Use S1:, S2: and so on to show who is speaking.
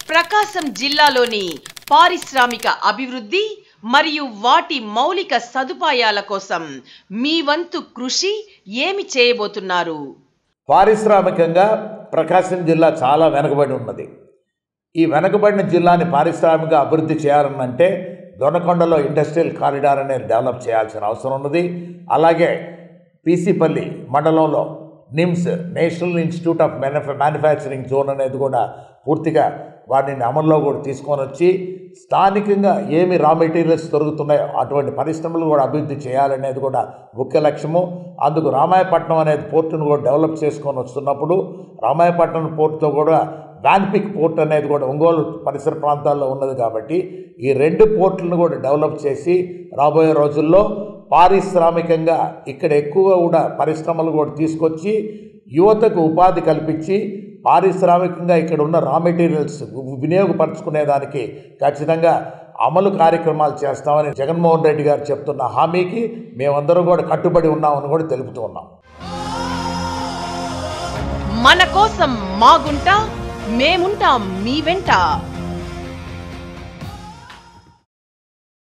S1: ప్రకాశం జిల్లాలోని పారిశ్రామిక అభివృద్ధి మరియు వాటి మౌలిక సదుపాయాల కోసం మీ వంతు కృషి ఏమి చేయబోతున్నారు?
S2: పారిశ్రామికంగా ప్రకాశం జిల్లా చాలా వెనుకబడి ఉన్నది. ఈ వెనుకబడిన జిల్లాని పారిశ్రామిక అభివృద్ధి చేయాలనంటే దొనకొండలో ఇండస్ట్రియల్ కారిడార్ అనేది డెవలప్ చేయాల్సిన అవసరం ఉన్నది. అలాగే పీసీపల్లి మండలంలో NIMS national institute of manufacturing zone అనేది కూడా పూర్తిగా వాటిని అమల్లో కూడా తీసుకొని వచ్చి స్థానికంగా ఏమి రా మెటీరియల్స్ దొరుకుతున్నాయో అటువంటి పరిశ్రమలు కూడా అభివృద్ధి చేయాలనేది కూడా ముఖ్య లక్ష్యము. అందుకు రామాయపట్నం అనేది పోర్టును కూడా డెవలప్ చేసుకొని వస్తున్నప్పుడు రామాయపట్నం పోర్టుతో కూడా వ్యాన్పిక్ పోర్ట్ అనేది కూడా ఒంగోలు పరిసర ప్రాంతాల్లో ఉన్నది కాబట్టి ఈ రెండు పోర్టులను కూడా డెవలప్ చేసి రాబోయే రోజుల్లో పారిశ్రామికంగా ఇక్కడ ఎక్కువగా కూడా పరిశ్రమలు కూడా తీసుకొచ్చి యువతకు ఉపాధి కల్పించి పారిశ్రామికంగా ఇక్కడ ఉన్న రా మెటీరియల్స్ వినియోగపరచుకునేదానికి ఖచ్చితంగా అమలు కార్యక్రమాలు చేస్తామని జగన్మోహన్ రెడ్డి గారు చెప్తున్న హామీకి మేమందరం కూడా కట్టుబడి ఉన్నామని కూడా తెలుపుతూ ఉన్నాం.
S1: మన కోసం మా గుంట, మేముంటాం మీ వెంట.